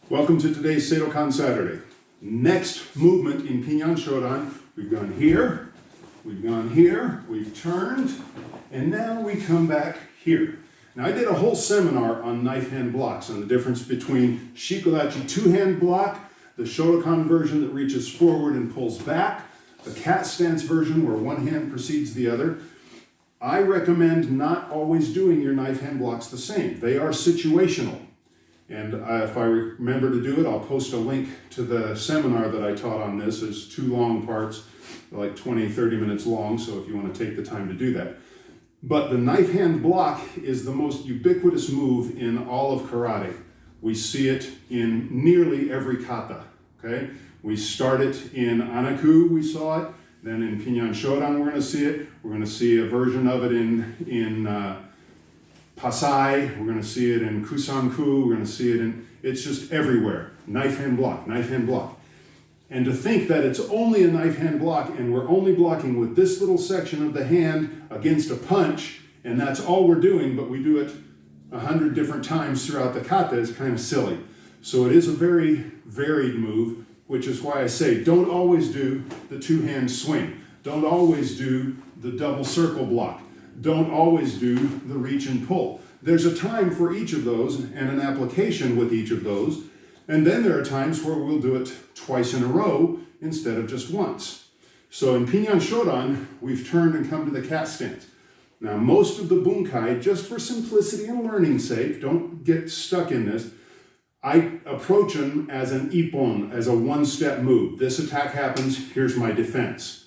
Welcome to today's Seidokan Saturday. Next movement in Pinan Shodan, we've gone here, we've turned, and now we come back here. Now I did a whole seminar on knife hand blocks and the difference between shikodachi two-hand block, the Seidokan version that reaches forward and pulls back, the cat stance version where one hand precedes the other. I recommend not always doing your knife hand blocks the same. They are situational. And if I remember to do it, I'll post a link to the seminar that I taught on this. There's 2 long parts, like 20, 30 minutes long, so if you want to take the time to do that. But the knife hand block is the most ubiquitous move in all of karate. We see it in nearly every kata, okay? We start it in Anaku, we saw it. Then in Pinan Shodan, we're going to see it. We're going to see a version of it in Pasai, we're going to see it in Kusanku, we're going to see it in, it's just everywhere. Knife hand block, knife hand block. And to think that it's only a knife hand block and we're only blocking with this little section of the hand against a punch, and that's all we're doing, but we do it 100 different times throughout the kata is kind of silly. So it is a very varied move, which is why I say don't always do the two-hand swing. Don't always do the double circle block. Don't always do the reach and pull. There's a time for each of those and an application with each of those. And then there are times where we'll do it twice in a row instead of just once. So in Pinan Shodan, we've turned and come to the cat stance. Now most of the bunkai, just for simplicity and learning's sake, don't get stuck in this, I approach them as an ippon, as a one-step move. This attack happens, here's my defense.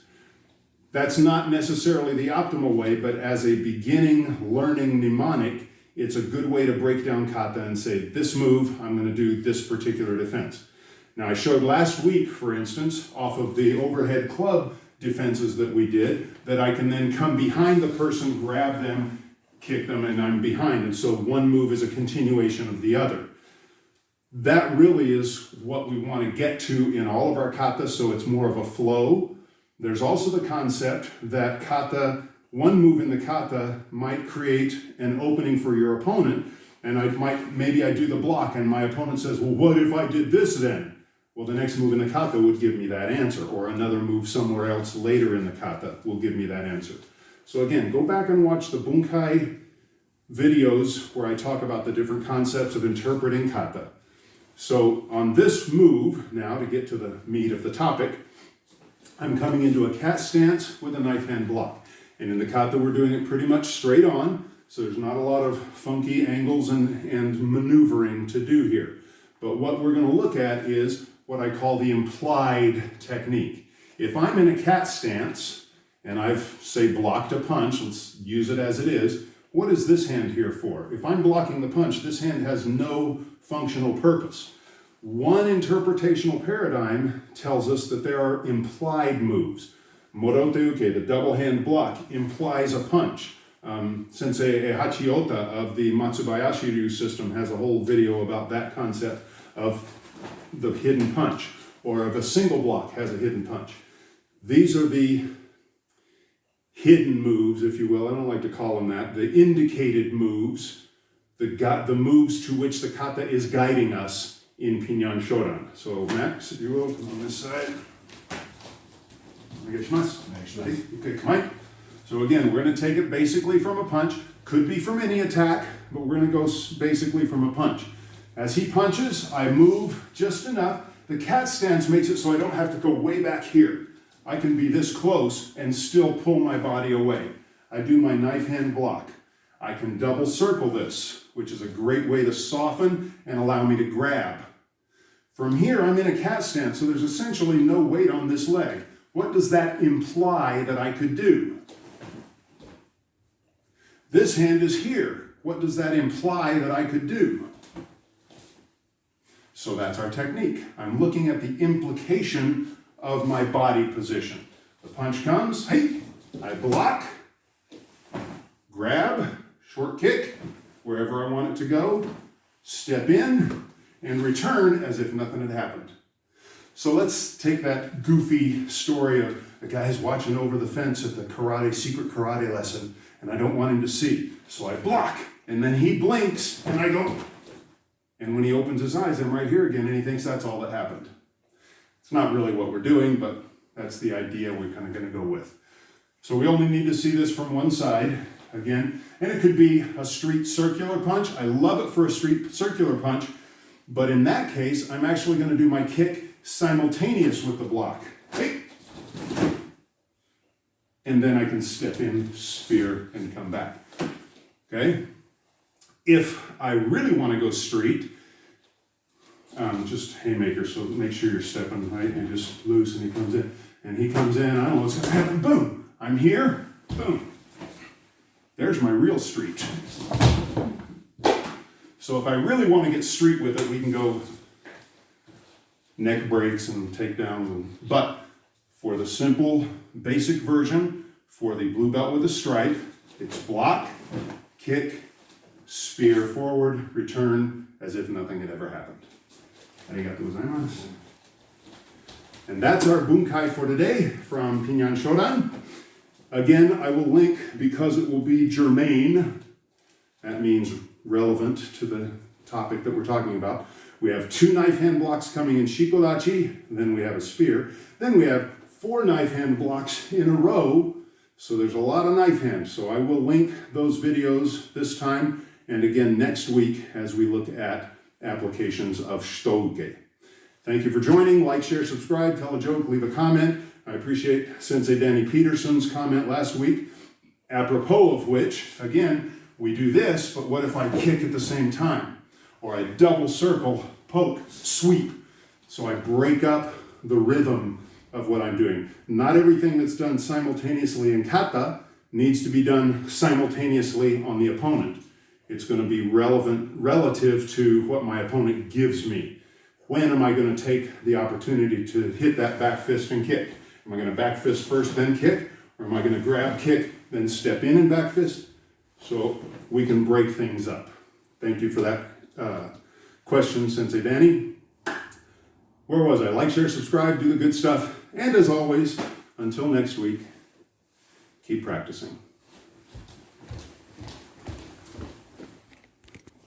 That's not necessarily the optimal way, but as a beginning learning mnemonic, it's a good way to break down kata and say, this move, I'm going to do this particular defense. Now I showed last week, for instance, off of the overhead club defenses that we did, that I can then come behind the person, grab them, kick them, and I'm behind. And so one move is a continuation of the other. That really is what we want to get to in all of our kata, so it's more of a flow. There's also the concept that kata, one move in the kata might create an opening for your opponent, and maybe I do the block and my opponent says, well, what if I did this then? Well, the next move in the kata would give me that answer, or another move somewhere else later in the kata will give me that answer. So again, go back and watch the bunkai videos where I talk about the different concepts of interpreting kata. So on this move, now to get to the meat of the topic, I'm coming into a cat stance with a knife hand block. And in the kata, we're doing it pretty much straight on, so there's not a lot of funky angles and maneuvering to do here. But what we're going to look at is what I call the implied technique. If I'm in a cat stance, and I've, say, blocked a punch, let's use it as it is, what is this hand here for? If I'm blocking the punch, this hand has no functional purpose. One interpretational paradigm tells us that there are implied moves. Moroteuke, the double hand block, implies a punch. Sensei Hachiota of the Matsubayashi Ryu system has a whole video about that concept of the hidden punch, or of a single block has a hidden punch. These are the hidden moves, if you will. I don't like to call them that. The indicated moves, the moves to which the kata is guiding us in Pinan Shodan. So Max, if you will, come on this side. Okay, come on. So again, we're going to take it basically from a punch. Could be from any attack, but we're going to go basically from a punch. As he punches, I move just enough. The cat stance makes it so I don't have to go way back here. I can be this close and still pull my body away. I do my knife hand block. I can double circle this, which is a great way to soften and allow me to grab. From here, I'm in a cat stance, so there's essentially no weight on this leg. What does that imply that I could do? This hand is here. What does that imply that I could do? So that's our technique. I'm looking at the implication of my body position. The punch comes, hey, I block, grab, short kick, wherever I want it to go, step in, and return as if nothing had happened. So let's take that goofy story of the guy's watching over the fence at the secret karate lesson, and I don't want him to see. So I block, and then he blinks, and I go, And when he opens his eyes, I'm right here again, and he thinks that's all that happened. It's not really what we're doing, but that's the idea we're kind of going to go with. So we only need to see this from one side, again, and it could be a street circular punch. I love it for a street circular punch, but in that case, I'm actually going to do my kick simultaneous with the block. Hey. And then I can step in, spear, and come back. Okay? If I really want to go street, just haymaker, so make sure you're stepping right and just loose, and he comes in. And he comes in, I don't know what's going to happen, boom! I'm here, boom. There's my real street. So if I really want to get street with it, we can go neck breaks and takedowns. But for the simple, basic version, for the blue belt with a stripe, it's block, kick, spear forward, return, as if nothing had ever happened. Arigatou gozaimasu. And that's our bunkai for today from Pinan Shodan. Again, I will link, because it will be germane, that means relevant to the topic that we're talking about. We have 2 knife hand blocks coming in shikodachi, then we have a spear, then we have 4 knife hand blocks in a row, so there's a lot of knife hands. So I will link those videos this time, and again next week as we look at applications of Shuto. Thank you for joining. Like, share, subscribe, tell a joke, leave a comment. I appreciate Sensei Danny Peterson's comment last week, apropos of which, again, we do this, but what if I kick at the same time? Or I double circle, poke, sweep. So I break up the rhythm of what I'm doing. Not everything that's done simultaneously in kata needs to be done simultaneously on the opponent. It's going to be relevant relative to what my opponent gives me. When am I going to take the opportunity to hit that back fist and kick? Am I going to back fist first, then kick? Or am I going to grab, kick, then step in and back fist? So we can break things up. Thank you for that question, Sensei Danny. Where was I? Like, share, subscribe, do the good stuff. And as always, until next week, keep practicing.